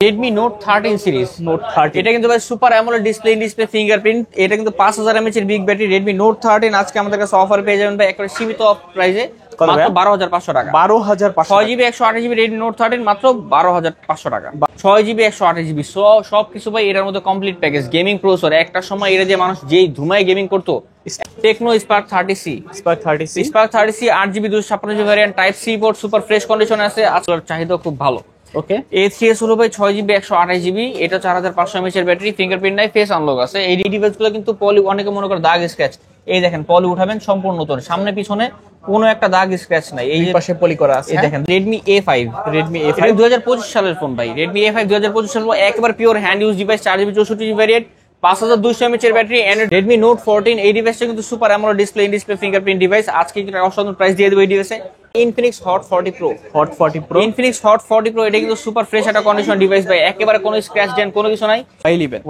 Redmi Note 13 series. Note 13 এটা কিন্তু ভাই সুপার অ্যামোলেড ডিসপ্লে ফিঙ্গারপ্রিন্ট। এটা কিন্তু 5000 mAh এর বিগ ব্যাটারি। Redmi Note 13 আজকে আমাদের কাছে অফার পেয়ে যাবেন ভাই একেবারে সীমিত অফ প্রাইসে, মাত্র 12500 টাকা। 12500 6GB 128GB Redmi Note 13 মাত্র 12500 টাকা। 6GB 128GB সবকিছু ভাই এটার মধ্যে কমপ্লিট প্যাকেজ। গেমিং প্রসেসর, একটা সময় এটা যে মানুষ যেই ধুমায় গেমিং করতো, Tecno Spark 30C। Spark 30C 8GB 256GB variant, type C port, super fresh কন্ডিশনে আছে। আজকের চাহিদা খুব ভালো। ওকে, A3s হলো ভাই 6GB 128GB। এটা 4500 mAh এর ব্যাটারি, ফিঙ্গারপ্রিন্ট নাই, ফেস আনলক আছে। এই ডিভাইস গুলো কিন্তু পলি, অনেকে মনে করে দাগ স্ক্র্যাচ, এই দেখেন পলি উঠাবেন সম্পূর্ণ নতুন, সামনে পিছনে কোনো একটা দাগ স্ক্র্যাচ নাই। এই যে পাশে পলি করা আছে। এই দেখেন Redmi A5। Redmi A5 এটা 2025 সালের ফোন ভাই। Redmi A5 2025 সালের একবার pure hand use device, 4GB 64GB variant, 5200 mAh এর ব্যাটারি। এন্ড Redmi Note 14 এই ডিভাইসটা কিন্তু super AMOLED display fingerprint device. আজকে কিন্তু অসাধারণ প্রাইস দিয়ে দেব এই ডিভাইসে। Infinix Hot 40 Pro। Infinix Hot 40 Pro এটা কিন্তু সুপার ফ্রেশ একটা কন্ডিশন ডিভাইস ভাই, একেবারে কোনো স্ক্র্যাচ ডেন্ট কোনো কিছু নাই। Y11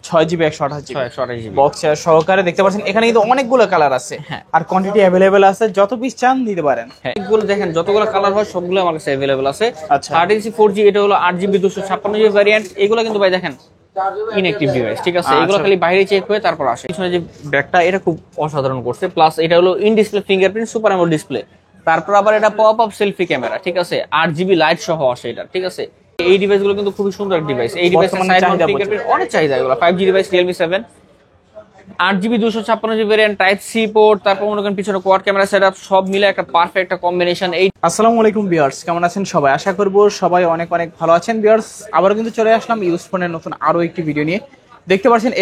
6GB 128GB 128GB box সহকারে দেখতে পাচ্ছেন। এখানে কিন্তু অনেকগুলো কালার আছে, হ্যাঁ, আর কোয়ান্টিটি अवेलेबल আছে, যত পিস চান নিতে পারেন। হ্যাঁ, এগুলো দেখেন যতগুলো কালার হয় সবগুলো আমার কাছে अवेलेबल আছে। আচ্ছা, 13C 4G এটা হলো 8GB 256GB ভ্যারিয়েন্ট। এগুলো কিন্তু ভাই দেখেন ইনঅ্যাক্টিভ ডিভাইস, ঠিক আছে। এগুলো খালি বাইরে চেক হয়ে তারপর আসে। পিছনে যে ব্যাকটা এটা খুব অসাধারণ করছে, প্লাস এটা হলো in display fingerprint super AMOLED display. তারপর আবার এটা পপ আপ সেলফি ক্যামেরা, ঠিক আছে। 8GB লাইট সহ আসে এটা, ঠিক আছে। এই ডিভাইস গুলো কিন্তু খুবই সুন্দর ডিভাইস। এই ডিভাইস ফিঙ্গারপ্রিন্ট অনেক চাহিদা। এগুলো 5G device, Realme 7 8GB 256GB variant, type C port, তারপর মনে করেন পিছনে কোয়াড ক্যামেরা সেটআপ, সব মিলে একটা পারফেক্ট একটা কম্বিনেশন। এই আসসালামু আলাইকুম ভিউয়ার্স, কেমন আছেন সবাই? আশা করব সবাই অনেক অনেক ভালো আছেন। ভিউয়ার্স, আবারও কিন্তু চলে আসলাম ইউজ ফোনের নতুন আরো একটি ভিডিও নিয়ে। দেখতে পাচ্ছেন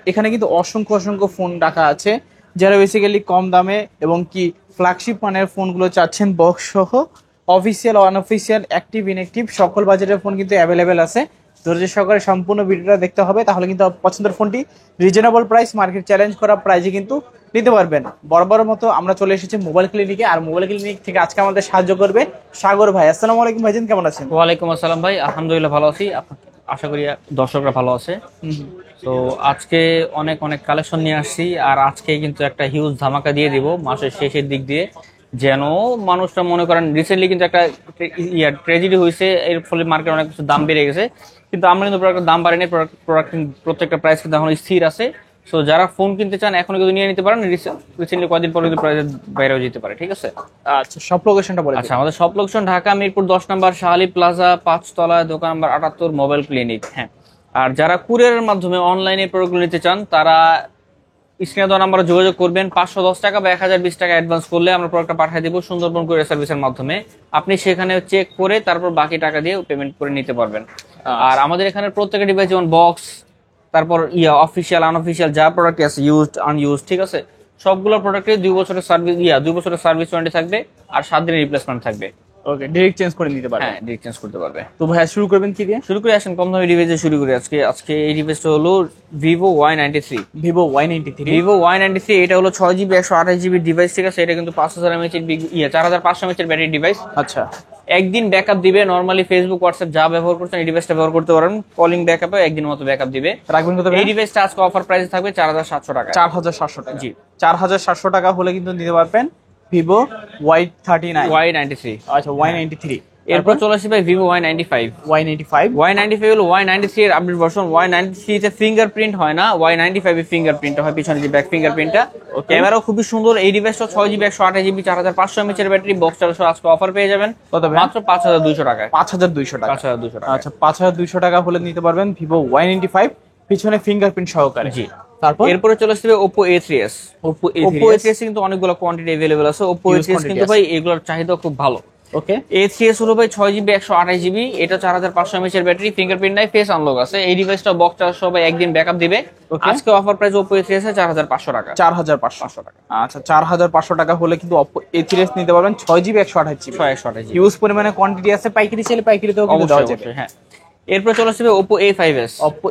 এখানে কিন্তু অসংখ্য ফোন রাখা আছে, যারা বেসিক্যালি কম দামে এবং কি ফ্ল্যাগশিপ মানের ফোনগুলো চাচ্ছেন, বক্স সহ অফিসিয়াল আনঅফিসিয়াল অ্যাক্টিভ ইনঅ্যাক্টিভ সকল বাজেটের ফোন কিন্তু অ্যাভেলেবেল আছে। ধৈর্য সহকারে সম্পূর্ণ ভিডিওটা দেখতে হবে, তাহলে কিন্তু পছন্দের ফোনটি রিজনেবল প্রাইস, মার্কেট চ্যালেঞ্জ করা প্রাইসে কিন্তু নিতে পারবেন। বরাবর মতো আমরা চলে এসেছি মোবাইল ক্লিনিকে, আর মোবাইল ক্লিনিক থেকে আজকে আমাদের সাহায্য করবে সাগর ভাই। আসসালামু আলাইকুম ভাইজান, কেমন আছেন? ওয়ালাইকুম আসসালাম ভাই, আলহামদুলিল্লাহ ভালো আছি। আশা করি দর্শকরা ভালো আছে। তো আজকে অনেক কালেকশন নিয়ে আসছি, আর আজকে কিন্তু একটা হিউজ ধামাকা দিয়ে দিব মাসের শেষের দিক দিয়ে, যেন মানুষটা মনে করেন রিসেন্টলি কিন্তু একটা ট্র্যাজেডি হয়েছে, এর ফলে মার্কেটে অনেক কিছু দাম বেড়ে গেছে, কিন্তু আমরা কিন্তু প্রোডাক্টের দাম বাড়েনি। প্রোডাক্ট প্রত্যেকটা প্রাইস কিন্তু এখন স্থির আছে। সো যারা ফোন কিনতে চান এখনো কিন্তু নিয়ে নিতে পারেন। রিসেন্টলি কয়েকদিন পরে কিন্তু প্রাইস বাইরেও যেতে পারে, ঠিক আছে। আচ্ছা, সব লোকেশনটা বলে। আচ্ছা, আমাদের সব লোকেশন ঢাকা মিরপুর 10 নম্বর শাহালি প্লাজা 5 তলায়, দোকান নাম্বার 78, মোবাইল ক্লিনিক। হ্যাঁ, আর যারা কুরিয়ারের মাধ্যমে অনলাইনে প্রোডাক্টগুলো নিতে চান তারা স্ক্রিনে দেওয়া নাম্বারে যোগাযোগ করবেন। 510 টাকা বা 1020 টাকা অ্যাডভান্স করলে আমরা প্রোডাক্টটা পাঠিয়ে দেবো সুন্দরবন কুরিয়ার সার্ভিসের মাধ্যমে। আপনি সেখানে চেক করে তারপর বাকি টাকা দিয়ে পেমেন্ট করে নিতে পারবেন। আর আমাদের এখানে প্রত্যেকটা ডিভাইস যেমন বক্স, তারপর অফিসিয়াল আনঅফিসিয়াল যা প্রোডাক্ট আছে, ইউজড আনইউজড, ঠিক আছে, সবগুলো প্রোডাক্টে 2 বছরের সার্ভিস 2 বছরের সার্ভিস ওয়ারেন্টি থাকবে, আর 7 দিনের রিপ্লেসমেন্ট থাকবে। ওকে, ডাইরেক্ট চেঞ্জ করে নিতে পারবে। হ্যাঁ, ডাইরেক্ট চেঞ্জ করতে পারবে। তো ভাই শুরু করবেন কি দিয়ে? শুরু করে আসেন কম দামি ডিভাইসে শুরু করি আজকে এই ডিভাইসটা হলো Vivo Y93। Vivo Y93 এটা হলো 6GB 128GB ডিভাইস, ঠিক আছে। এটা কিন্তু 5000 mAh এর 4500 mAh এর ব্যাটারি ডিভাইস। আচ্ছা, একদিন ব্যাকআপ দিবে। নরমালি ফেসবুক হোয়াটসঅ্যাপ যা ব্যবহার করছেন এই ডিভাইসটা ব্যবহার করতে পারেন। কলিং ব্যাকআপে একদিন মতো ব্যাকআপ দিবে। রাখবেন কত? এই ডিভাইসটা আজকে অফার প্রাইসে থাকবে 4700 টাকা। 4700 টাকা। জি, 4700 টাকা হলে কিন্তু নিতে পারবেন Vivo Y93। আচ্ছা, Y93। এরপর চলে আসি ভাই Vivo Y95 হলো Y93 এর আপডেট ভার্সন। Y93 তে ফিঙ্গারপ্রিন্ট হয় না, Y95 এর ফিঙ্গারপ্রিন্ট হয়, পিছনে যে ব্যাক ফিঙ্গারপ্রিন্টটা। ক্যামেরাও খুবই সুন্দর। এই ডিভাইসটা 6GB 128GB 4500 mAh এর ব্যাটারি, বক্স চার্জার আজকে অফার পেয়ে যাবেন মাত্র 5200 টাকায়। 5200 টাকা। 5200 টাকা। আচ্ছা, 5200 টাকা হলে নিতে পারবেন Vivo Y95 পিছনে ফিঙ্গারপ্রিন্ট সহকারে। জি, তারপর এরপরে চলে আসবে Oppo A3s। Oppo A3s কিন্তু অনেকগুলো কোয়ান্টিটি अवेलेबल আছে। Oppo A3s কিন্তু ভাই এগুলোর চাহিদা খুব ভালো। ওকে, A3s হলো ভাই 6GB 128GB, এটা 4500 mAh এর ব্যাটারি, ফিঙ্গারপ্রিন্ট নাই, ফেস আনলক আছে। এই ডিভাইসটা বক্স চার্জ সহ একদিন ব্যাকআপ দিবে। আজকে অফার প্রাইস Oppo A3s এর 4500 টাকা। 4500 টাকা। আচ্ছা, 4500 টাকা হলে কিন্তু Oppo A3s নিতে পারবেন 6GB 128GB। ইউজ পরিমাণে কোয়ান্টিটি আছে, পাইকারি চাইলে পাইকারিতেও কিন্তু দেওয়া যাবে। হ্যাঁ, এরপর চলে আসবে Oppo A5s। Oppo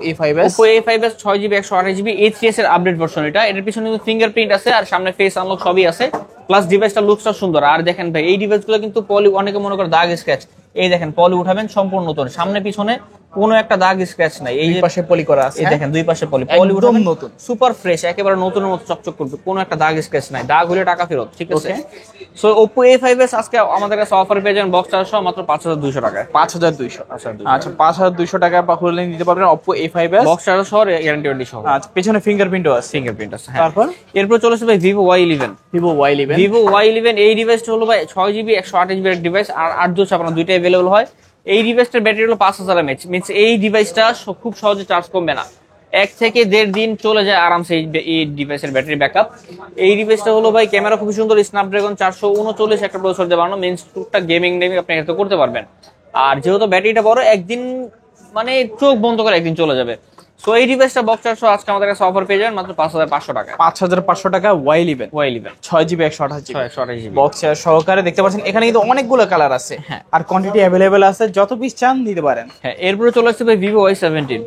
A5s 6GB 128GB A3s এর আপডেট ভার্সন। এটার পিছনে কিন্তু ফিঙ্গারপ্রিন্ট আছে, আর সামনে ফেস আনলক সবই আছে, প্লাস ডিভাইসটা লুকসটা সুন্দর। আর দেখেন ভাই এই ডিভাইসগুলো কিন্তু পলি, অনেকে মনে করে দাগ স্ক্র্যাচ, এই দেখেন পলি উঠাবেন সম্পূর্ণ নতুন, সামনে পিছনে কোনো একটা দাগ স্ক্র্যাচ নাই। এই এই যে পাশে পলি করা আছে, এই দেখেন দুই পাশে পলি একদম নতুন, সুপার ফ্রেশ, একেবারে নতুনের মতো চকচক করবে, কোনো একটা দাগ স্ক্র্যাচ নাই, দাগ হলে টাকা ফেরত, ঠিক আছে। সো Oppo A5s আজকে আমাদের কাছে অফার পেয়ে যাবেন বক্স চার্জ সহ মাত্র 5200 টাকায়। 5200। আচ্ছা 5200 টাকা হলে নিতে পারবেন Oppo A5s বক্স চার্জ সহ, গ্যারান্টি ওয়ারেন্টি সহ। আচ্ছা পেছনে ফিঙ্গারপ্রিন্টও আছে, ফিঙ্গারপ্রিন্ট আছে, হ্যাঁ। তারপর এরপর চলেছে ভাই Vivo Y11। Vivo Y11, Vivo Y11 এই ডিভাইসটা হলো ভাই 6GB 128GB এর ডিভাইস, আর 8/256 দুইটা अवेलेबल হয়। এই ডিভাইসটার ব্যাটারি হলো 5000 mAh, মিন্স এই ডিভাইসটা খুব সহজে চার্জ কমবে না, 1 থেকে 1.5 দিন চলে যায় আরামসে এই ডিভাইসের ব্যাটারি ব্যাকআপ। এই ডিভাইসটা হলো ভাই ক্যামেরা খুব সুন্দর, স্ন্যাপড্রাগন 439 একটা প্রসেসর দিয়ে বানানো, মিন্স টুকটাক গেমিং আপনি এটা করতে পারবেন। আর যেহেতু ব্যাটারিটা বড়, একদিন মানে চোখ বন্ধ করে একদিন চলে যাবে। সো এই ডিভাইসটা বক্স চার্জ সহ আজকে আমাদের কাছে অফার পেয়ে যাবেন মাত্র 5500 টাকা। 5500 টাকা Y11, 6GB 128GB box charge সহকারে। দেখতে পাচ্ছেন এখানে কিন্তু অনেকগুলো কালার আছে, হ্যাঁ, আর কোয়ান্টিটি अवेलेबल আছে, যত পিস চান নিতে পারেন। হ্যাঁ, এরপরে চলে আসছে ভাই Vivo Y17।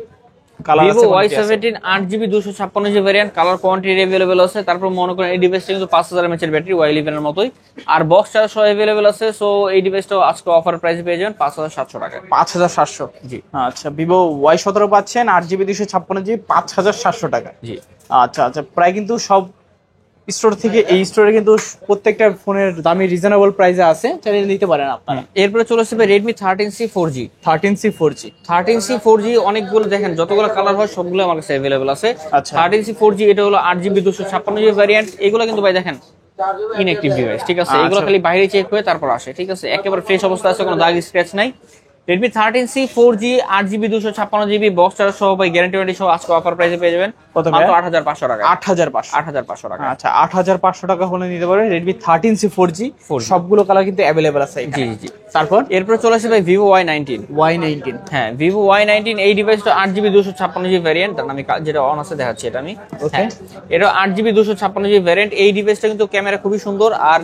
Vivo Y17 8GB 256GB variant, colour quantity available আছে। তারপর মনে করেন এই ডিভাইসটা কিন্তু 5000 mAh এর ব্যাটারি, Y11 এর মতোই, আর বক্স চার্জ সহ अवेलेबल আছে। সো এই ডিভাইসটা আজকে অফার প্রাইসে পেয়ে যাবেন 5700 টাকায়। 5700, জি। আচ্ছা Vivo Y17 পাচ্ছেন 8GB 256GB 5700 টাকা। জি। আচ্ছা আচ্ছা, প্রায় কিন্তু সব স্টোর থেকে এই স্টোরে কিন্তু প্রত্যেকটা ফোনের দামি রিজনেবল প্রাইসে আছে, চাইলে নিতে পারেন আপনারা। এরপরে চলে আসছে ভাই Redmi 13C 4G। 13C 4G, 13C 4G অনেকগুলো দেখেন, যতগুলো কালার হয় সবগুলো আমার কাছে अवेलेबल আছে। আচ্ছা 13C 4G এটা হলো 8GB 256GB ভ্যারিয়েন্ট। এগুলো কিন্তু ভাই দেখেন ইনঅ্যাক্টিভ ডিভাইস, ঠিক আছে, এগুলো খালি বাইরে চেক হয়ে তারপর আসে, ঠিক আছে, একেবারে ফ্রেশ অবস্থা আছে, কোনো দাগ স্ক্র্যাচ নাই। Redmi 13C 4G 8GB 256GB box charge সহ ভাই গ্যারান্টি ওয়ারেন্টি সহ আজকে অফার প্রাইসে পেয়ে যাবেন মাত্র 8500 টাকা। 8500 টাকা। আচ্ছা 8500 টাকা হলে নিতে পারবেন Redmi 13C 4G, সবগুলো কালার কিন্তু अवेलेबल আছে জি এখানে। জি। তারপর এরপর চলে আসে ভাই Vivo Y19। হ্যাঁ, Vivo Y19 এই ডিভাইসটা 8GB 256GB ভ্যারিয়েন্ট, তার আমি যেটা অন আছে দেখাচ্ছি এটা আমি। হ্যাঁ, এটা 8GB 256GB ভ্যারিয়েন্ট। এই ডিভাইসটা কিন্তু ক্যামেরা খুবই সুন্দর, আর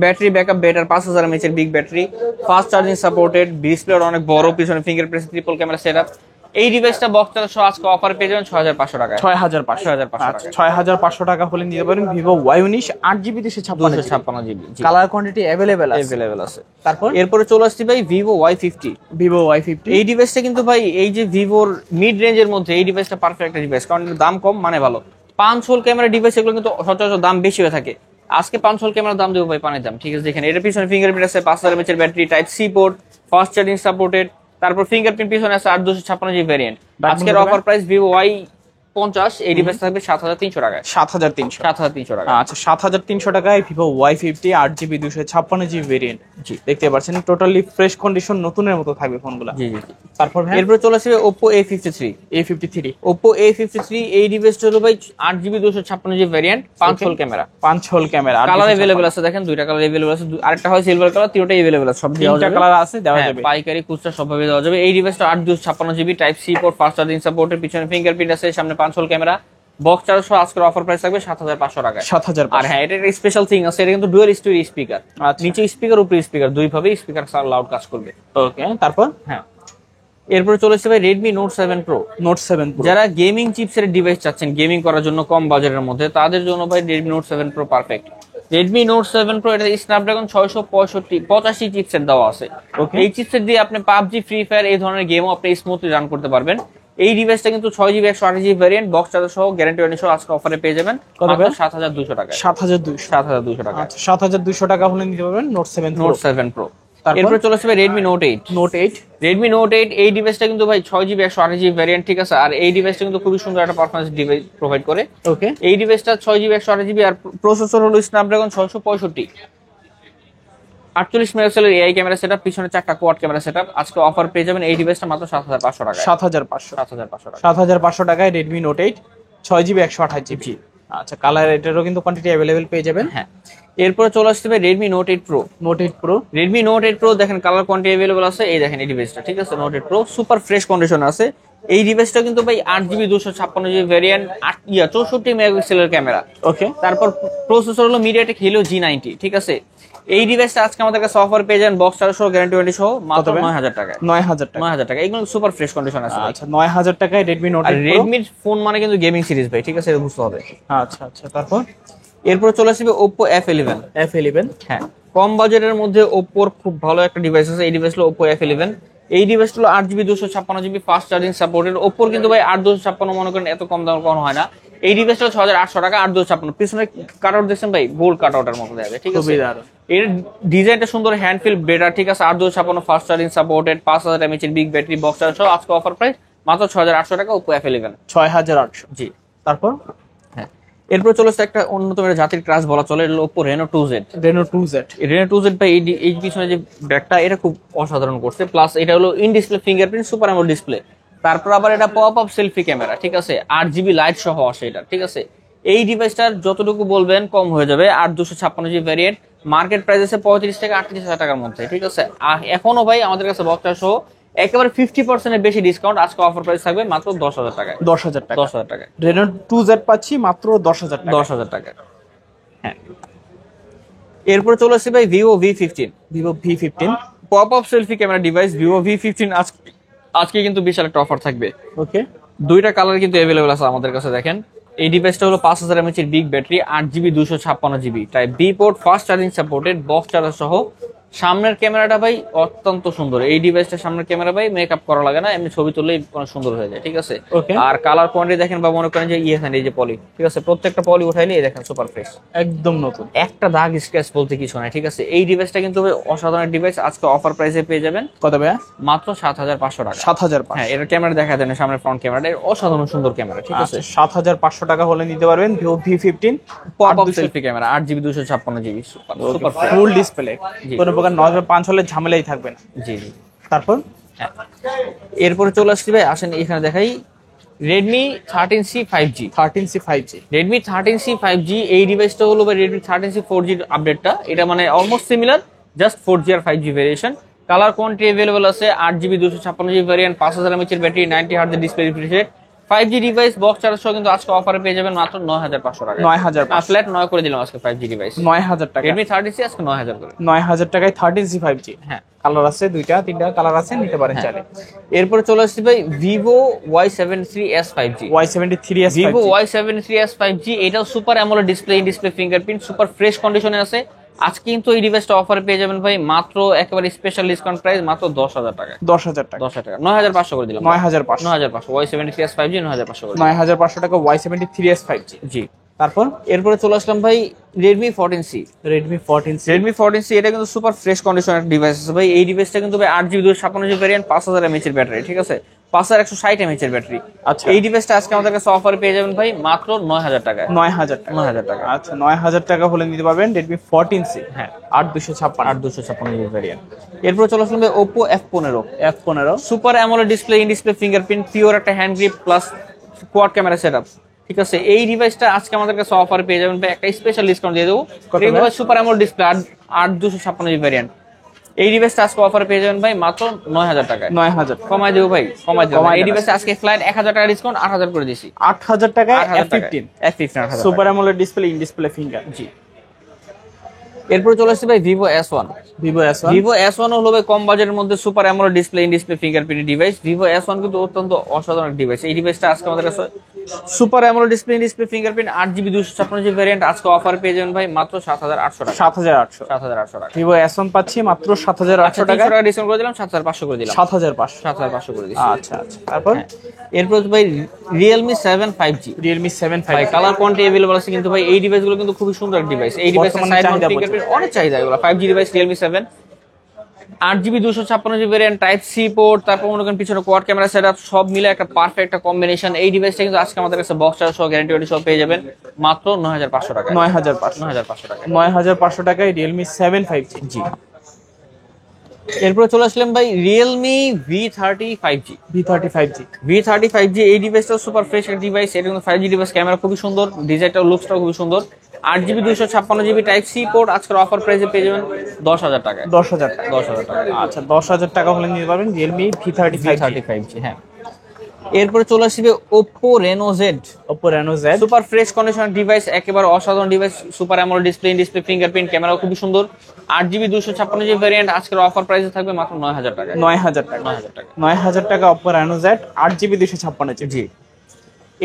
ব্যাটারি ব্যাকআপ বেটার, 5000 mAh এর big battery, fast charging supported, display অনেক বড়, পিছনে ফিঙ্গারপ্রিন্ট ট্রিপল ক্যামেরা সেটআপ। এই ডিভাইসটা বক্স চার্জ সহ আজকে অফার পেয়ে যাবেন 6500 টাকা। 6500 টাকা। 6500 টাকা হলে নিতে পারেন Vivo Y19 8GB 256GB, colour quantity available আছে। তারপর এরপরে চলে আসছি ভাই Vivo Y50। এই ডিভাইসটা কিন্তু ভাই এই যে ভিভোর মিড রেঞ্জের মধ্যে এই ডিভাইসটা পারফেক্ট একটা ডিভাইস, কারণ এর দাম কম মানে ভালো। 5 হোল ক্যামেরা ডিভাইস এগুলো কিন্তু সচরাচর দাম বেশি হয়ে থাকে, আজকে 5 হোল ক্যামেরার দাম দেবো ভাই পানির দাম, ঠিক আছে। দেখেন এর পিছনে ফিঙ্গারপ্রিন্ট আছে, 5000 mAh এর battery, type C port, fast charging supported, তারপর ফিঙ্গারপ্রিন্ট পিছনে আছে 8256GB ভ্যারিয়েন্ট। আজকের অফার প্রাইস Vivo Y50 এই ডিভাইস থাকবে 7300 টাকায়। 7300 টাকা। আচ্ছা 7300 টাকায় Vivo Y50 8GB 256GB variant. জি, দেখতে পাচ্ছেন টোটালি ফ্রেশ কন্ডিশন, নতুনের মতো থাকবে ফোনগুলো। জি জি। তারপর এরপর চলে আসবে Oppo A53। Oppo A53 এই ডিভাইসটা হলো ভাই 8GB 256GB variant, 5 hole camera, 5 hole camera, colour available আছে, দেখেন দুইটা কালার अवेलेबल আছে, আরেকটা হয় সিলভার কালার, তিনটাই अवेलेबल আছে, সব তিনটা কালার আছে, দেওয়া যাবে, পাইকারি খুচরা সবভাবে দেওয়া যাবে। এই ডিভাইসটা 856GB type C port, fast charging সাপোর্টের, পিছনে ফিঙ্গারপ্রিন্ট আছে, সামনে 5 হোল ক্যামেরা, বক্স চার্জ সহ আজকের অফার প্রাইস থাকবে 7500 টাকা। 7500। আর হ্যাঁ, এটা একটা স্পেশাল থিং আছে, এটা কিন্তু ডুয়াল স্টোরি স্পিকার, নিচে স্পিকার উপরে স্পিকার, দুই ভাবে স্পিকার লাউড কাজ করবে। ওকে, তারপর হ্যাঁ, এরপরে চলে আসছে ভাই Redmi Note 7 Pro। যারা গেমিং চিপসের ডিভাইস চাচ্ছেন গেমিং করার জন্য কম বাজেটের মধ্যে, তাদের জন্য ভাই Redmi Note 7 Pro perfect. Redmi Note 7 Pro এটা স্ন্যাপড্রাগন 685 চিপসেট দেওয়া আছে। এই চিপসেট দিয়ে আপনি পাবজি, ফ্রি ফায়ার এই ধরনের গেমও আপনি স্মুথলি রান করতে পারবেন। এই ডিভাইসটা কিন্তু 6GB 128GB variant, box charge সহ গ্যারান্টি ওয়ারেন্টি সহ আজকে অফারে পেয়ে যাবেন মাত্র 7200 টাকা। 7200 টাকা। আচ্ছা 7200 টাকা হলে নিতে পারবেন Note 7 Pro। এরপর চলে আসবে Redmi Note 8। Redmi Note 8 এই ডিভাইসটা কিন্তু ভাই 6GB 128GB ভ্যারিয়েন্ট, ঠিক আছে, আর এই ডিভাইসটা কিন্তু খুবই সুন্দর একটা পারফরম্যান্স ডিভাইস প্রোভাইড করে। ওকে, এই ডিভাইসটা 6GB 128GB আর প্রসেসর হলো স্ন্যাপড্রাগন 665, 48 মেগাপিক্সেলের এআই ক্যামেরা সেটআপ, পিছনে 4টা কোয়াড ক্যামেরা সেটআপ। আজকে অফার পেয়ে যাবেন এই ডিভাইসটা মাত্র 7500 টাকা। 7500 টাকায় Redmi Note 8 6GB 128GB। আচ্ছা, কালার এটারও কিন্তু কোয়ান্টিটি अवेलेबल পেয়ে যাবেন। হ্যাঁ, এরপর চলে আসছে ভাই Redmi Note 8 Pro। Redmi Note 8 Pro দেখেন কালার কোয়ান্টিটি अवेलेबल আছে, এই দেখেন এই ডিভাইসটা, ঠিক আছে, Note 8 Pro super fresh condition আছে। এই ডিভাইসটা কিন্তু ভাই 8GB 256GB ভ্যারিয়েন্ট, 64 মেগাপিক্সেলের ক্যামেরা। ওকে, তারপর প্রসেসর হলো MediaTek Helio G90, ঠিক আছে। এই ডিভাইসটা আজকে আমাদের কাছে অফার পেয়ে যান বক্স চার্জ সহ গ্যারান্টি ওয়ারেন্টি সহ মাত্র 9000 টাকা। 9000 টাকা। এগুলো সুপার ফ্রেশ কন্ডিশন আছে। আচ্ছা 9000 টাকায় Redmi Note 8 Pro। Redmi phone মানে কিন্তু গেমিং সিরিজ ভাই, ঠিক আছে, এটা বুঝতে হবে। আচ্ছা, তারপর এরপর চলে আসবে Oppo F11। হ্যাঁ, কম বাজেটের মধ্যে Oppo খুব ভালো একটা ডিভাইস আছে, এই ডিভাইস হলো Oppo F11। এই ডিভাইসটা হলো 8GB 256GB fast charging supported. ওপ্পোর কিন্তু ভাই 8256 মনে করেন এত কম দাম কখনো হয় না। এই ডিভাইসটা 6800 টাকা 8256। পিছনে কাটআউট দেখছেন ভাই, গোল্ড কাটআউটের মতো দেখা যায়, ঠিক আছে। এর ডিজাইনটা সুন্দর, হ্যান্ড ফিল বেটার, ঠিক আছে। 8256 ফাস্ট চার্জিং সাপোর্টেড, 5000 mAh এর বিগ ব্যাটারি, বক্স চার্জ সহ আজকে অফার প্রাইস মাত্র 6800 টাকা ওপ্পো F11। 6800। জি। তারপর হ্যাঁ, এরপর চলে আসছে একটা অন্যতম জাতির ক্রাশ বলা চলে, এটা Oppo Reno 2Z। Reno 2Z ভাই এই পিছনে যে ব্যাকটা এটা খুব অসাধারণ করছে, প্লাস এটা হলো in display fingerprint super AMOLED display. তারপর আবার এটা পপ আপ সেলফি ক্যামেরা, ঠিক আছে। 8GB লাইট সহ আসে এটা, ঠিক আছে। এই ডিভাইসটার যতটুকু বলবেন কম হয়ে যাবে। 8256GB ভ্যারিয়েন্ট, মার্কেট প্রাইস আছে 35 থেকে 38 টাকার মধ্যে, ঠিক আছে। আর এখনো ভাই আমাদের কাছে বক্সটা সহ একেবারে 50% এর বেশি ডিসকাউন্ট, আজকে অফার প্রাইস থাকবে মাত্র 10,000 টাকায়। 10,000 টাকা। 10,000 টাকায় রেনো 2Z পাচ্ছি মাত্র 10,000 টাকা। 10,000 টাকা। হ্যাঁ, এরপর চলে আসছে ভাই Vivo V15। Vivo V15 pop up selfie camera device Vivo V15 আজকে কিন্তু বিশাল একটা অফার থাকবে। ওকে, দুইটা কালার কিন্তু অ্যাভেলেবল আছে আমাদের কাছে। দেখেন এই ডিভাইসটা হলো 5000 mAh এর big battery, 8GB 256GB type B port, fast charging supported, box charger সহ। সামনের ক্যামেরাটা ভাই অত্যন্ত সুন্দর। এই ডিভাইসটা সামনের ক্যামেরা ভাই মেকআপ করা লাগে না, এমনি ছবি তুললেই অনেক সুন্দর হয়ে যায়, ঠিক আছে। আর কালার কোয়ান্টিটি দেখেন বা মনে করেন যে এই যে পলি, ঠিক আছে, প্রত্যেকটা পলি উঠাইলে এই দেখেন সুপার ফ্রেশ, একদম নতুন, একটা দাগ স্ক্র্যাচ বলতে কিছু নাই, ঠিক আছে। এই ডিভাইসটা কিন্তু অসাধারণ ডিভাইস, আজকে অফার প্রাইসে পেয়ে যাবেন। কত ভাইয়া? মাত্র 7500 টাকা। 7500। হ্যাঁ, এটা ক্যামেরা দেখা দেন, সামনের ফ্রন্ট ক্যামেরাটা অসাধারণ সুন্দর ক্যামেরা, ঠিক আছে। 7500 টাকা হলে নিতে পারবেন Vivo V15 pop up selfie camera, 8GB 256GB super full display, কোনো প্রকার নজর পাঞ্চ হলে ঝামেলাই থাকবে না। জি জি। তারপর এরপরে চলে আসছি ভাই, আসেন এখানে দেখাই Redmi 13C 5G। 13C 5G, Redmi 13C 5G এই ডিভাইসটা হলো ভাই Redmi 13C 4G আপডেটটা। এটা মানে অলমোস্ট সিমিলার, জাস্ট 4G আর 5G variation. Colour quantity available আছে, 8GB 256GB ভেরিয়েন্ট, 5000 mAh এর battery, 90Hz display refresh rate, 5G device, box charge সহ কিন্তু আজকে অফারে পেয়ে যাবেন মাত্র 9500 টাকা। 9500 ফ্ল্যাট 9 করে দিলাম আজকে 5G ডিভাইস। 9000 টাকা। Redmi 13C আজকে 9000 করে। 9000 টাকায় 13C 5G। হ্যাঁ, কালার আছে দুইটা তিনটা কালার আছে, নিতে পারেন চাইলে। এরপরে চলে আসছি ভাই Vivo Y73s 5G। Y73s Vivo Y73s 5G এটাও super AMOLED display, in display fingerprint, super fresh কন্ডিশনে আছে। আজকে কিন্তু এই ডিভাইসটা অফারে পেয়ে যাবেন ভাই মাত্র একেবারে স্পেশাল ডিসকাউন্ট প্রাইস মাত্র 10,000 টাকা। 10,000 টাকা। 10,000 টাকা, 9500 করে দিলাম। 9500। 9500 Y73s 5G 9500 করে। 9500 টাকা Y73s 5G। জি। তারপর এরপরে চলে আসলাম ভাই Redmi 14C। Redmi 14C। Redmi 14C এটা কিন্তু সুপার ফ্রেশ কন্ডিশনের ডিভাইস আছে ভাই। এই ডিভাইসটা কিন্তু ভাই 8GB 256GB ভেরিয়েন্ট, 5000 mAh এর ব্যাটারি, ঠিক আছে। 5160 mAh এর ব্যাটারি। আচ্ছা, এই ডিভাইসটা আজকে আমাদের কাছে অফারে পেয়ে যাবেন ভাই মাত্র 9000 টাকায়। 9000 টাকা। 9000 টাকা। আচ্ছা, 9000 টাকা হলে নিতে পারবেন Redmi 14C। হ্যাঁ, 8256 ভেরিয়েন্ট। এরপর চলে আসলাম ভাই Oppo F15। F15 super AMOLED display, in display fingerprint, pure একটা hand grip plus quad camera setup, ঠিক আছে। এই ডিভাইসটা আজকে আমাদের কাছে অফারে পেয়ে যাবেন ভাই একটা স্পেশাল ডিসকাউন্ট দিয়ে দেবো। Super AMOLED display 8256GB variant, এই ডিভাইসটা আজকে অফারে পেয়ে যাবেন ভাই মাত্র 9000 টাকায়। 9000 কমাই দেবো ভাই, কমাই দেবো। এই ডিভাইসটা আজকে ফ্ল্যাট 1000 টাকা ডিসকাউন্ট 8000 করে দিছি। 8000 টাকা F15। F15 super AMOLED display, in display finger. জি। এরপর চলে আসছে ভাই Vivo S1। Vivo S1 হলো ভাই কম বাজেটের মধ্যে super AMOLED display, in display fingerprint device. Vivo S1 কিন্তু অত্যন্ত অসাধারণ ডিভাইস। এই ডিভাইসটা আজকে আমাদের কাছে super AMOLED display, in display fingerprint, 8GB 256GB variant, আজকে অফার পেয়ে যাবেন ভাই মাত্র 7800 টাকা। 7800। 7800 টাকা। Vivo S1 পাচ্ছি মাত্র 7800 টাকা। ডিসকাউন্ট করে দিলাম, 7500 করে দিলাম। 7500। 7500 করে দিছি। আচ্ছা আচ্ছা। তারপর এরপর ভাই Realme 7 5G। Realme 7 ভাই 5G। কালার কোয়ান্টিটি अवेलेबल আছে কিন্তু ভাই এই ডিভাইসগুলো কিন্তু খুবই সুন্দর ডিভাইস। এই ডিভাইসের সাইড মাউন্ট ফিঙ্গারপ্রিন্ট অনেক চাহিদা, এগুলো 5G device Realme 7, 8GB 256GB variant, type C port, তারপর মনে করেন পিছনে কোয়াড ক্যামেরা সেটআপ, সব মিলে একটা পারফেক্ট একটা কম্বিনেশন। এই ডিভাইসটা কিন্তু আজকে আমাদের কাছে বক্স চার্জ সহ গ্যারান্টি ওয়ারেন্টি সহ পেয়ে যাবেন মাত্র 9500 টাকা। 9500 টাকা। 9500 টাকায় Realme 7 5G। জি। এরপরে চলে আসলাম ভাই Realme V30 5G। V30 5G। এই ডিভাইসটা সুপার ফ্রেশ একটা ডিভাইস। এটা কিন্তু 5G ডিভাইস, ক্যামেরা খুবই সুন্দর, ডিজাইনটা লুকসটাও খুবই সুন্দর। 8GB 256GB type C port, আজকের অফার প্রাইসে পেয়ে যাবেন 10,000 টাকায়। 10,000 টাকা। 10,000 টাকা। আচ্ছা, 10,000 টাকা হলে নিতে পারবেন Realme V30 5G। হ্যাঁ। এরপরে চলে আসবে Oppo Reno Z। Super fresh condition device, একেবারে অসাধারণ device, super AMOLED display, in display fingerprint, ক্যামেরাও খুবই সুন্দর। 8GB 256GB ভেরিয়েন্ট, আজকের অফার প্রাইসে থাকবে মাত্র 9000 টাকা। 9000 টাকা। 9000 টাকা Oppo Reno Z 8GB 256GB। জি।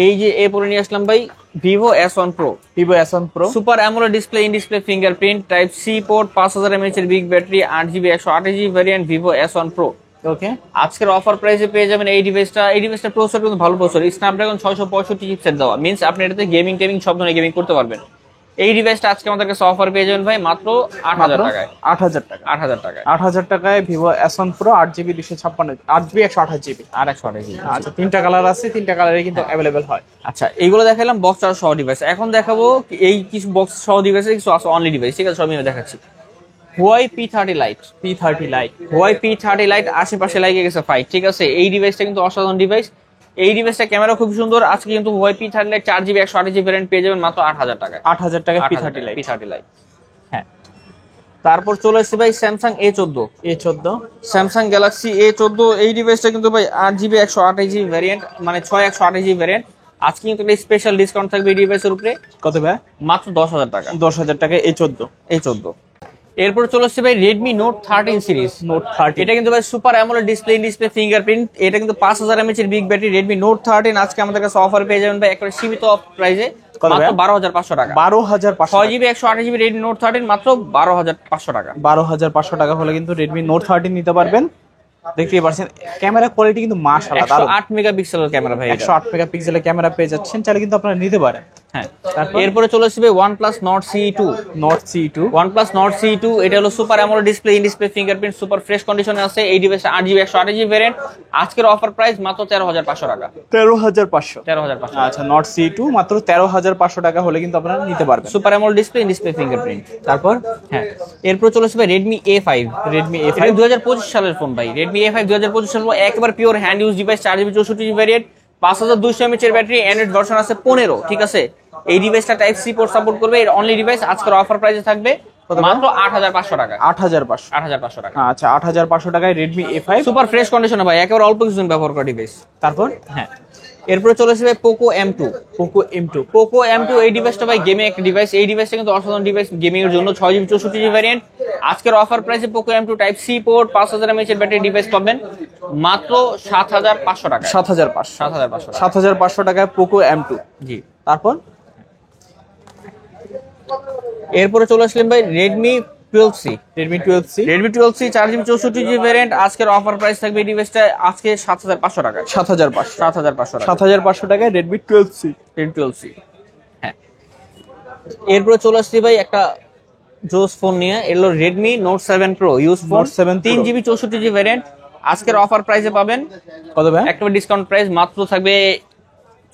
এই যে এরপরে নিয়ে আসলাম ভাই Vivo S1 Pro। Super AMOLED display, in display fingerprint, type C port, 5000 mAh এর big battery, 8GB 128GB variant Vivo S1 Pro। Okay, আজকের অফার প্রাইসে পেয়ে যাবেন এই ডিভাইসটা প্রসেসর কিন্তু ভালো প্রসেসর, স্ন্যাপড্রাগন 665 চিপসেট দেওয়া, মিন্স আপনি এটাতে গেমিং টেমিং সব ধরনের গেমিং করতে পারবেন। এই ডিভাইসটা আজকে আমাদের কাছে অফার পেয়ে যাবেন ভাই মাত্র 8000 টাকায়। 8000 টাকা। 8000 টাকায় 8000 টাকায় Vivo S1 Pro 8GB 256, 8GB 128GB। আর 128 জিবি। আচ্ছা, তিনটা কালার আছে, তিনটা কালারে কিন্তু অ্যাভেলেবেল হয়। আচ্ছা, এইগুলো দেখালাম বক্স চার্জ সহ ডিভাইস। এখন দেখাবো এই কিছু বক্স সহ ডিভাইসে কিছু আছে অনলি ডিভাইস, ঠিক আছে, সব আমি দেখাচ্ছি। Huawei P30 Lite, P30 Lite, Huawei P30 Lite আশেপাশে লাগিয়ে গেছে ফাইট, ঠিক আছে। এই ডিভাইসটা কিন্তু অসাধারণ ডিভাইস। এই ডিভাইসটা ক্যামেরা খুব সুন্দর। আজকে কিন্তু Huawei P30 Lite 4GB 128GB variant পেয়ে যাবেন মাত্র 8000 টাকায়। 8000 টাকায় P30 Lite। P30 Lite, হ্যাঁ। তারপর চলে এসেছে ভাই Samsung A14, A14, Samsung Galaxy A14। এই ডিভাইসটা কিন্তু ভাই 8GB 128GB ভ্যারিয়েন্ট, মানে 6128GB ভ্যারিয়েন্ট। আজকে কিন্তু একটা স্পেশাল ডিসকাউন্ট থাকবে এই ডিভাইসের উপরে। কত ভাই? মাত্র 10000 টাকা। 10000 টাকায় A14। এরপর চলে আসছে ভাই Redmi Note 13 সিরিজ। Note 13, এটা কিন্তু ভাই সুপার অ্যামোলেড ডিসপ্লে ফিঙ্গারপ্রিন্ট। এটা কিন্তু 5000 mAh এর বিগ ব্যাটারি। Redmi Note 13 আজকে আমাদের কাছে অফার পেয়ে যাবেন ভাই একেবারে সীমিত প্রাইসে, মাত্র 12500 টাকা। 12500, 6GB 128GB Redmi Note 13 মাত্র 12500 টাকা। 12500 টাকা হলে কিন্তু Redmi Note 13 নিতে পারবেন। দেখতেই পাচ্ছেন ক্যামেরা কোয়ালিটি কিন্তু মাশাআল্লাহ দারুণ। 108 মেগাপিক্সেলের ক্যামেরা ভাই, 108 মেগাপিক্সেলের ক্যামেরা পেয়ে যাচ্ছেন, চাইলে কিন্তু আপনারা নিতে পারেন। হ্যাঁ। এরপরে চলে আসবে OnePlus Nord CE2। Nord CE2, OnePlus Nord CE2 এটা হলো super AMOLED display fingerprint, super fresh কন্ডিশনে আছে। এই ডিভাইসটা 8GB 128GB ভ্যারিয়েন্ট। আজকের অফার প্রাইস মাত্র 13500 টাকা। 13500। 13500। আচ্ছা, Nord CE2 মাত্র 13500 টাকা হলে কিন্তু আপনারা নিতে পারবেন। Super AMOLED display fingerprint. তারপর হ্যাঁ, এরপর চলে আসবে Redmi A5। Redmi এটা A5 2025 সালের ফোন ভাই। Redmi A5 2025 সালের ফোন, একেবারে pure hand use device, 4GB 64GB variant, 5200 mAh এর ব্যাটারি, অ্যান্ড্রয়েড ভার্সন আছে 15, ঠিক আছে। এই ডিভাইসটা টাইপ সি পোর্ট সাপোর্ট করবে। এর অনলি ডিভাইস আজকের অফার প্রাইসে থাকবে মাত্র 8500 টাকা। 8500। 8500 টাকা। আচ্ছা, 8500 টাকায় Redmi A5 সুপার ফ্রেশ কন্ডিশনে ভাই, একেবারে অল্প কিছুদিন ব্যবহার করা ডিভাইস। তারপর হ্যাঁ, এরপরে চলে আসবে Poco M2। Poco M2, Poco M2 এই ডিভাইসটা ভাই গেমিং একটা ডিভাইস। এই ডিভাইসটা কিন্তু অসাধারণ ডিভাইস গেমিং এর জন্য, 6GB 64GB ভ্যারিয়েন্ট। আজকের অফার প্রাইসে Poco M2 type C port 5000 mAh এর ব্যাটারি ডিভাইস পাবেন মাত্র 7500 টাকা। 7500। 7500 টাকা। 7500 টাকায় Poco M2। জি। তারপর এরপরে চলে আসলেন ভাই Redmi 12C। Redmi 12C, Redmi 12C 4GB 64GB variant. আজকের অফার প্রাইস থাকবে এই ডিভাইসটা আজকে 7500 টাকা। 7500। 7500 টাকা। 7500 টাকায় Redmi 12C। Redmi 12C, হ্যাঁ। এরপরে চলে আসছি ভাই একটা জোস ফোন নিয়ে, এলো Redmi Note 7 Pro use phone, Note 7 Pro, 3GB 64GB variant. আজকের অফার প্রাইসে পাবেন কত ভাই? একটা ডিসকাউন্ট প্রাইস মাত্র থাকবে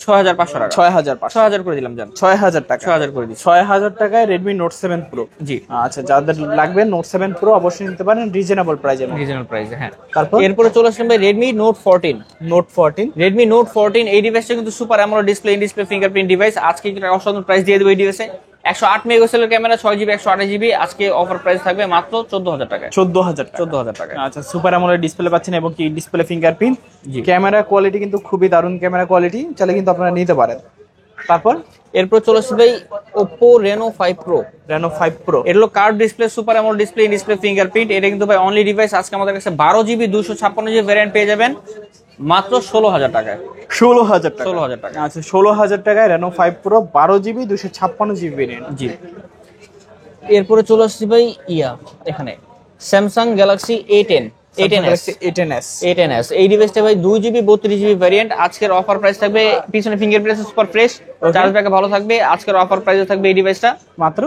6500 টাকা। 6500। 6000 করে দিলাম জান। 6000 টাকা। 6000 করে দিচ্ছি। 6000 টাকায় Redmi Note 7 Pro। জি। আচ্ছা, যাদের লাগবে Note 7 Pro অবশ্যই নিতে পারেন রিজনেবল প্রাইসে। রিজনেবল প্রাইসে, হ্যাঁ। তারপর এরপরে চলে আসলেন ভাই Redmi Note 14। Note 14, Redmi Note 14 এই ডিভাইসটা কিন্তু super AMOLED display fingerprint device. আজকে কিন্তু অসাধারণ প্রাইস দিয়ে দেবো এই ডিভাইসে। 108 মেগাপিক্সেলের ক্যামেরা, 6GB 128GB। আজকে অফার প্রাইস থাকবে মাত্র 14000 টাকা। 14000 টাকা। 14000 টাকা। আচ্ছা, সুপার অ্যামোলেড ডিসপ্লে পাচ্ছেন এবং কি ডিসপ্লে ফিঙ্গারপ্রিন্ট। জি। ক্যামেরা কোয়ালিটি কিন্তু খুবই দারুণ ক্যামেরা কোয়ালিটি, চাইলে কিন্তু আপনারা নিতে পারেন। তারপর এরপর চলে আসবে ভাই Oppo Reno 5 Pro। Reno 5 Pro, এর হলো curve display, super AMOLED display fingerprint. এটা কিন্তু ভাই অনলি ডিভাইস আজকে আমাদের কাছে 12GB 256GB ভ্যারিয়েন্ট পেয়ে যাবেন মাত্র 16000 টাকায়। 16000 টাকা। 16000 টাকা। আচ্ছা, 16000 টাকায় Reno 5 Pro 12GB 256GB variant. জি। এরপরে চলে আসছি ভাই এখানে Samsung Galaxy A10। A10s। A10s এই ডিভাইসটা ভাই 2GB 32GB ভ্যারিয়েন্ট। আজকের অফার প্রাইস থাকবে, পিছনে fingerprint super fresh, charge backup ভালো থাকবে। আজকের অফার প্রাইসে থাকবে এই ডিভাইসটা মাত্র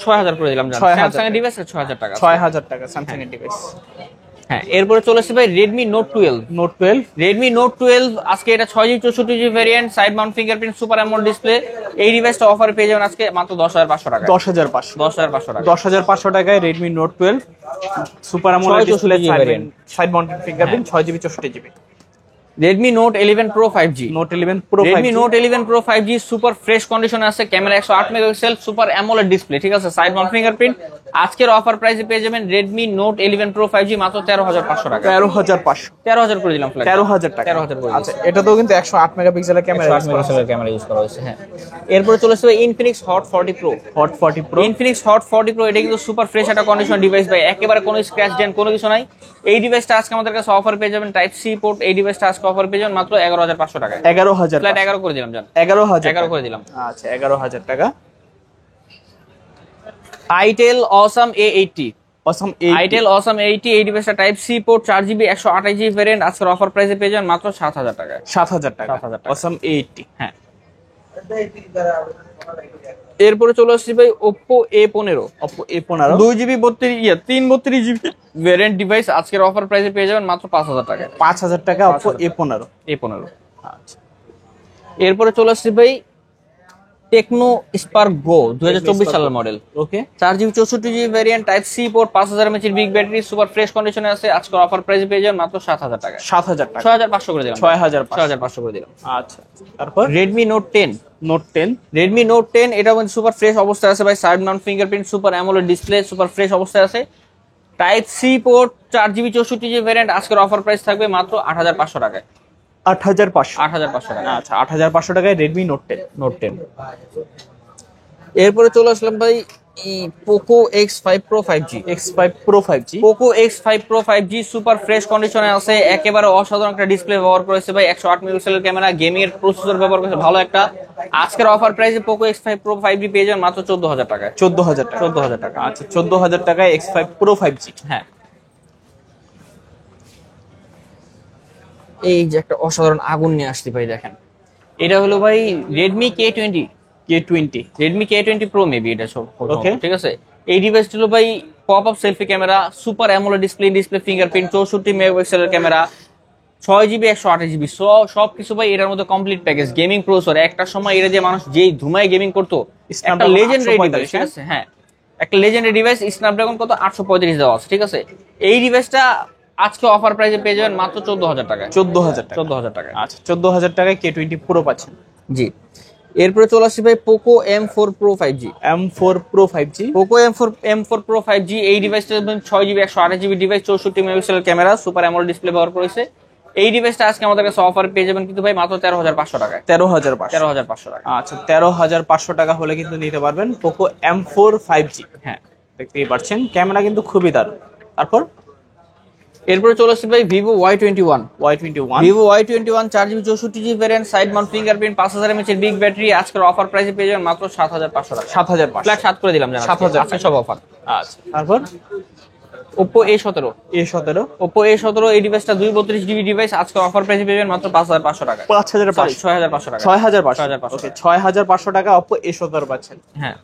6000 করে দিলাম জান। 6000 স্যামসাং এর ডিভাইস 6000 টাকা। 6000 টাকা স্যামসাং এর ডিভাইস। হ্যাঁ, এরপরে চলে আসছে ভাই Redmi Note 12। Note 12, Redmi Note 12 আজকে এটা 6GB 64GB variant, side mount fingerprint, super AMOLED display. এই ডিভাইসটা অফারে পেয়ে যাবেন আজকে মাত্র 10500 টাকা। 10500। 10500 টাকা। 10500 টাকায় Redmi Note 12 super AMOLED display, 64GB variant। Side mounted fingerprint, 6GB 64GB। Redmi Note 11 Pro 5G। Note 11 Pro 5G, Redmi Note 11 Pro 5G super fresh কন্ডিশনে আছে, camera 108 megapixel, super AMOLED display, ঠিক আছে, সাইড মাউন্ট ফিঙ্গারপ্রিন্ট। আজকের offer প্রাইসে পেয়ে যাবেন Redmi Note 11 Pro 5G মাত্র 13500 টাকা। 13500। 13000 করে দিলাম ফ্ল্যাট। 13000 টাকা। 13000 করে আচ্ছা, এটাতেও কিন্তু 108 মেগাপিক্সেলের ক্যামেরা 108 মেগাপিক্সেলের ক্যামেরা ইউজ করা হয়েছে, হ্যাঁ। এরপরে চলে আসবে Infinix Hot 40 Pro। Hot 40 Pro, Infinix Hot 40 Pro এটা কিন্তু সুপার ফ্রেশ একটা কন্ডিশন ডিভাইস ভাই, একেবারে কোনো স্ক্র্যাচ ডেন্ট কোনো কিছু নাই। এই ডিভাইসটা আজকে আমাদের কাছে অফার পেয়ে যাবেন টাইপ সি পোর্ট। এই ডিভাইসটা আজকে অফার পেয়ে যাবেন মাত্র 11500 টাকায়। 11000 ফ্ল্যাট 11 করে দিলাম জান। 11000 11 করে দিলাম। আচ্ছা, 11000 টাকা। Itel Awesome A80। Awesome Itel awesome 80 এই ডিভাইসটা type C port 4GB 128GB variant আজকের অফার প্রাইসে পেয়ে যাবেন মাত্র 7000 টাকায়। 7000 টাকা 7000 টাকা। অসাম 80। হ্যাঁ, এরপরে চলে আসছি ভাই Oppo A15 Oppo A15 2GB 332GB variant device আজকের অফার প্রাইসে পেয়ে যাবেন মাত্র 5000 টাকায়। 5000 টাকা Oppo A15। আচ্ছা, এরপরে চলে আসছি ভাই টেকনো স্পার্ক গো 2024 সালের model. Okay, 4GB 64GB variant type C port 5000 mAh big battery super fresh কন্ডিশনে আছে আজকের অফার প্রাইসে পেয়ে যাবেন মাত্র 7000 টাকায়। 7000 টাকা 6500 করে দিলাম। 6500 করে দিলাম। আচ্ছা, তারপর Redmi Note 10 Note 10 Redmi Note 10 এটা কিন্তু সুপার ফ্রেশ অবস্থায় আছে ভাই, side mount fingerprint super AMOLED display super fresh অবস্থায় আছে, type C port 4GB 64GB variant আজকের অফার প্রাইস থাকবে মাত্র 8500 টাকায়। 8500 8500 টাকা। আচ্ছা, 8500 টাকায় Redmi Note 10। Note 10 এরপরে চলে আসলাম ভাই Poco X5 Pro 5G। X5 Pro 5G Poco X5 Pro 5G super fresh কন্ডিশনে আছে, একেবারে অসাধারণ একটা ডিসপ্লে ব্যবহার করেছে ভাই, 108 মেগাপিক্সেলের ক্যামেরা, গেমিং এর প্রসেসর ব্যবহার করেছে ভালো একটা। আজকের অফার প্রাইসে Poco X5 Pro 5G পেয়ে যাবেন মাত্র 14000 টাকায়। 14000 টাকা 14000 টাকা। আচ্ছা, 14000 টাকায় X5 Pro 5G। হ্যাঁ, এই যে একটা অসাধারণ আগুন নিয়ে আসছি ভাই, দেখেন এটা হলো ভাই Redmi K20 Redmi K20 Pro maybe এটা সব। Okay. ঠিক আছে, এই ডিভাইসটা হলো ভাই pop up selfie camera, super AMOLED display fingerprint, 64 মেগাপিক্সেলের ক্যামেরা, 6GB 128GB সবকিছু ভাই এটার মধ্যে কমপ্লিট প্যাকেজ। গেমিং প্রসেসর, একটা সময় এটা যে মানুষ যেই ধুমায় গেমিং করতো, একটা লেজেন্ডারি ডিভাইস। ঠিক আছে, হ্যাঁ একটা লেজেন্ডারি ডিভাইস, স্ন্যাপড্রাগন কত 835 দেওয়া আছে। ঠিক আছে, এই ডিভাইসটা আজকে অফার প্রাইসে পেয়ে যাবেন মাত্র 14000 টাকায়। 14000 টাকা 14000 টাকায়। আচ্ছা, 14000 টাকায় K20 Pro পাচ্ছেন। জি, এরপরে চলে আসছি ভাই Poco M4 Pro 5G। M4 Pro 5G Poco M4 Pro 5G এই ডিভাইসটা 6GB 128GB ডিভাইস, 64 মেগাপিক্সেলের ক্যামেরা, সুপার অ্যামোলেড ডিসপ্লে ব্যবহার করেছে। এই ডিভাইসটা আজকে আমাদের কাছে অফার পেয়ে যাবেন কিন্তু ভাই মাত্র 13500 টাকায়। 13500 টাকা। আচ্ছা, 13500 টাকা হলে কিন্তু নিতে পারবেন Poco M4 5G। হ্যাঁ, দেখতেই পাচ্ছেন ক্যামেরা কিন্তু খুবই দারুণ। তারপর এরপরে চলে আসছে ভাই Vivo Y21 Vivo Y21 4GB 64GB variant, side mount fingerprint, 5000 mAh big battery আজকের অফার প্রাইসে পেয়ে যাবেন মাত্র 7500 টাকা। 7500 ফ্ল্যাট 7 করে দিলাম জানা 7000 আজকে সব অফার। আচ্ছা, তারপর Oppo A17 Oppo A17 এই ডিভাইসটা 232GB ডিভাইস আজকে অফার প্রাইসে পেয়ে যাবেন মাত্র 5500 টাকা। 6500 টাকা। 6500 ওকে, 6500 টাকা Oppo A17 পাচ্ছেন। হ্যাঁ,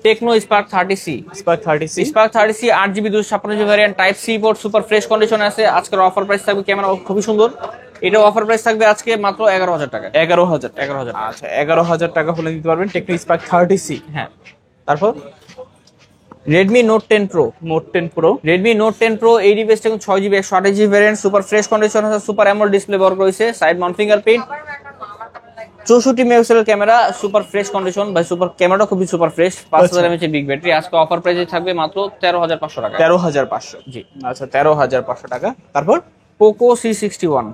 Tecno Spark 30C Spark 30C 8GB 256GB variant type C port super fresh কন্ডিশনে আছে আজকের অফার প্রাইস থাকবে, ক্যামেরা খুবই সুন্দর, এটা অফার প্রাইস থাকবে আজকে মাত্র 11000 টাকা। 11000 আচ্ছা, 11000 টাকা হলে নিতে পারবেন টেকনো Spark 30C। হ্যাঁ, তারপর Redmi Note 10 Pro Redmi Note 10 Pro এই ডিভাইসটা 6GB 128GB variant, super fresh condition আছে, সুপার অ্যামোলেড ডিসপ্লে ব্যবহার করেছে, সাইড মাউন্ট ফিঙ্গারপ্রিন্ট, 64 মেগাপিক্সেলের ক্যামেরা, সুপার ফ্রেশ কন্ডিশন ভাই, সুপার ক্যামেরাটা খুবই super fresh, 5000 mAh big battery আজকে অফার প্রাইসে থাকবে মাত্র 13500 টাকা। 13500 জি, আচ্ছা, 13500 টাকা। তারপর Poco C61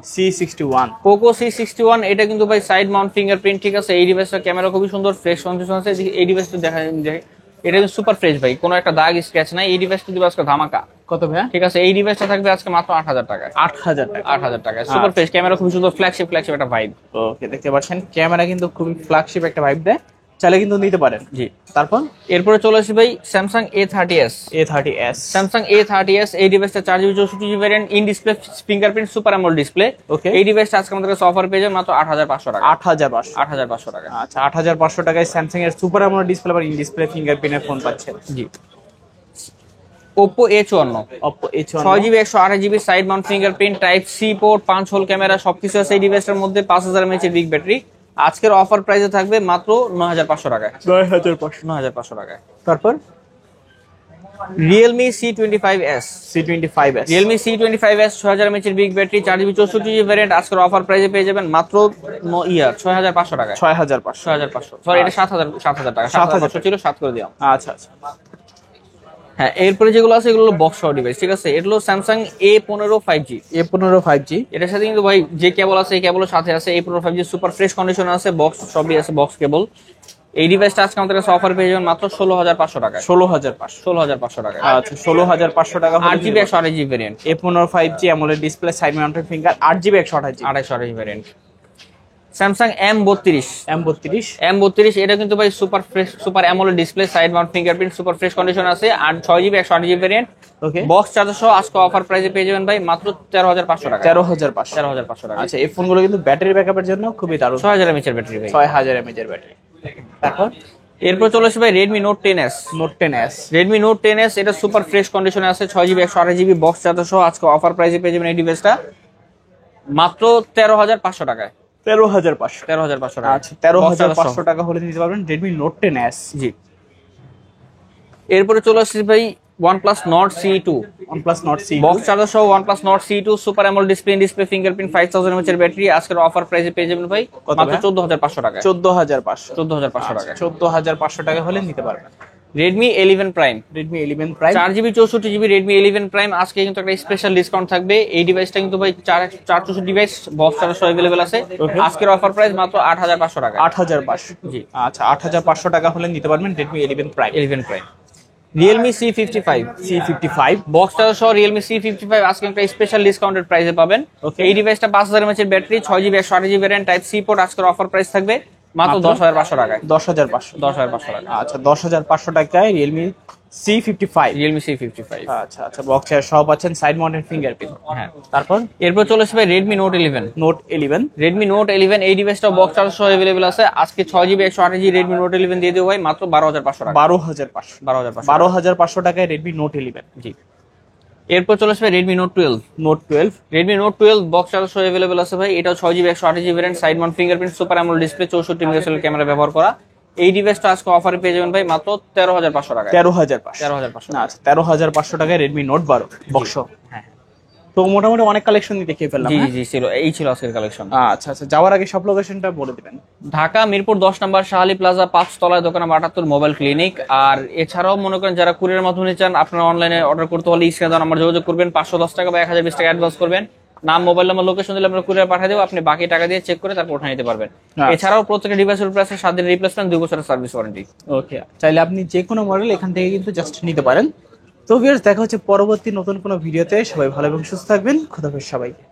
Poco C61 এটা কিন্তু ভাই সাইড মাউন্ট ফিঙ্গারপ্রিন্ট। ঠিক আছে, এই ডিভাইসটার ক্যামেরা খুবই সুন্দর, ফ্রেশ কন্ডিশন আছে, এই ডিভাইসটা দেখা যায় এটা কিন্তু সুপার ফ্রেশ ভাই, কোনো একটা দাগ স্ক্র্যাচ নাই, এই ডিভাইসটা দিবে আজকে ধামাকা। কত ভাই? ঠিক আছে, এই ডিভাইসটা থাকবে আজকে মাত্র 8000 টাকায়। 8000 টাকা 8000 টাকায় সুপার ফ্রেশ ক্যামেরা, খুবই সুন্দর, ফ্ল্যাগশিপ একটা ভাইব। ওকে, দেখতে পাচ্ছেন ক্যামেরা কিন্তু খুবই ফ্ল্যাগশিপ একটা ভাইব দেয়, চাইলে কিন্তু নিতে পারেন। জি, তারপর এরপরে চলে আসি ভাই Samsung A30s Samsung A30s এই ডিভাইসটা 4GB 64GB variant, in display fingerprint, super AMOLED display. Okay, এই ডিভাইসটা আজকে আমাদের কাছে অফার পেয়ে যাবে মাত্র 8500 টাকা। 8500 টাকা। আচ্ছা, 8500 টাকায় স্যামসাং এর সুপার অ্যামোলেড ডিসপ্লে আবার ইন ডিসপ্লে ফিঙ্গারপ্রিন্টের ফোন পাচ্ছেন। জি, Oppo A54 6GB 128GB side mount fingerprint, type C port, 5 hole camera সবকিছু আছে এই ডিভাইসটার মধ্যে, 5000 mAh বিগ ব্যাটারি আজকের অফার প্রাইসে থাকবে মাত্র 9500 টাকায়। 9500 টাকায়। তারপর Realme C25s Realme C25s 6000 mAh big battery, 4GB 64GB variant আজকের অফার প্রাইসে পেয়ে যাবেন মাত্র 6500 টাকায়। 6500 সরি, এটা 7000 টাকা, 7500 ছিল, 7 করে দিলাম। আচ্ছা, হ্যাঁ, এরপরে যেগুলো আছে এগুলো বক্স সহ ডিভাইস। ঠিক আছে, এটা হলো Samsung A15 5G। এটার সাথে কিন্তু ভাই যে কেবল আছে এই কেবলের সাথে আছে, A15 5G super fresh condition আছে, বক্স সবই আছে, বক্স কেবল। এই ডিভাইসটা আজকে আমাদের কাছে অফার পেয়ে যাবেন মাত্র 16500 টাকায়। 16500 টাকায়। আচ্ছা, 16500 টাকা হলে 8GB 128GB variant, A15 5G AMOLED display, side mounted finger, 8GB 128GB variant. Samsung M32 M32 এটা কিন্তু ভাই super fresh super AMOLED display, side mount fingerprint, super fresh condition আছে। আর 6GB 128GB ভেরিয়েন্ট, ওকে। বক্স চার্জার সহ আজকে offer প্রাইসে পেয়ে যাবেন ভাই মাত্র 13,500 টাকা। 13,500 টাকা। আচ্ছা, এই ফোনগুলো কিন্তু ব্যাটারি ব্যাকআপের জন্য খুবই দারুণ। 6000 mAh এর ব্যাটারি ভাই, 6000 mAh এর ব্যাটারি। তারপর এরপর চলে আসবে ভাই Redmi Note 10s। Redmi Note 10s এটা সুপার ফ্রেশ কন্ডিশনে আছে, 6GB 128GB বক্স চার্জার সহ আজকে অফার প্রাইসে পেয়ে যাবেন এই ডিভাইসটা মাত্র 13,500 টাকায়। 13,500 টাকা। আচ্ছা, 13,500 টাকা হলে নিতে পারবেন Redmi Note 10s। জি। এরপরে চলে আসছে ভাই OnePlus Nord CE2। Box charger সহ OnePlus Nord CE2 super AMOLED display fingerprint, 5000 mAh এর ব্যাটারি আজকের অফার প্রাইসে পেয়ে যাবেন ভাই মাত্র 14,500 টাকা। 14,500 টাকা। 14,500 টাকা হলে নিতে পারবেন Redmi 11 Prime। 4GB 64GB Redmi 11 Prime আজকে কিন্তু একটা স্পেশাল ডিসকাউন্ট থাকবে। এই ডিভাইসটা কিন্তু ভাই 464 ডিভাইস বক্স চার্জার সহ अवेलेबल আছে। আজকের অফার প্রাইস মাত্র 8,500 টাকা। 8,500। জি। আচ্ছা, 8,500 টাকা হলে নিতে পারবেন Redmi 11 Prime। Realme C55 box charger সহ Realme C55 আজকে একটা স্পেশাল ডিসকাউন্টেড প্রাইসে পাবেন। এই ডিভাইসটা 5000 mAh এর battery, 6GB 128GB variant, type C port আজকের অফার প্রাইস থাকবে মাত্র 10,500 টাকায়। 10,500 টাকা। আচ্ছা, 10,500 টাকায় Realme C55। আচ্ছা, বক্স চার্জার সহ পাচ্ছেন, সাইড মাউন্টেড ফিঙ্গারপ্রিন্ট। হ্যাঁ। তারপর এরপর চলে আসবে Redmi Note 11। Redmi Note 11 এই ডিভাইসটা বক্স চার্জার সহ अवेलेबल আছে। আজকে 6GB 128GB Redmi Note 11 দিয়ে দেব ভাই মাত্র 12,500 টাকা। 12,500 টাকায় Redmi Note 11। জি। এরপর চলে আসবে Redmi Note 12। Redmi Note 12 box charger সহ अवेलेबल আছে ভাই। এটা 6GB 128GB variant, side mount fingerprint, super AMOLED display, 64 megapixel camera ব্যবহার করা। এই ডিভাইসটা আজকে অফারে পেয়ে যাবেন ভাই মাত্র 13,500 টাকা। 13,500। আচ্ছা, 13,500 টাকায় Redmi Note 12 বক্স। হ্যাঁ। তো মোটামুটি অনেক কালেকশন দেখিয়ে ফেললাম। জি ছিল, এই ছিল আজকের কালেকশন। আচ্ছা, যাওয়ার আগে সব লোকেশনটা বলে দিবেন। ঢাকা মিরপুর 10 নম্বর শাহালি প্লাজা 5 তলায় দোকান নম্বর 78 মোবাইল ক্লিনিক। আর এছাড়াও মনে করেন যারা কুরিয়ারের মাধ্যমে চান আপনারা অনলাইনে অর্ডার করতে হলে স্ক্রিনে দেওয়া নাম্বার যোগাযোগ করবেন, 510 টাকা বা 1020 টাকা অ্যাডভান্স করবেন, নাম মোবাইল নাম্বার লোকেশন দিলে আমরা কুরিয়ার পাঠিয়ে দেবো, আপনি বাকি টাকা দিয়ে চেক করে তারপর উঠে নিতে পারবেন। এছাড়াও প্রত্যেকটা ডিভাইসের উপরে আছে 7 দিনের রিপ্লেসমেন্ট, 2 বছরের সার্ভিস ওয়ারেন্টি। ওকে, চাইলে আপনি যে কোনো মডেল এখান থেকে কিন্তু জাস্ট নিতে পারেন। তো ভিউয়ার্স, দেখা হচ্ছে পরবর্তী নতুন কোনো ভিডিওতে। সবাই ভালো এবং সুস্থ থাকবেন। খোদা হাফেজ সবাইকে।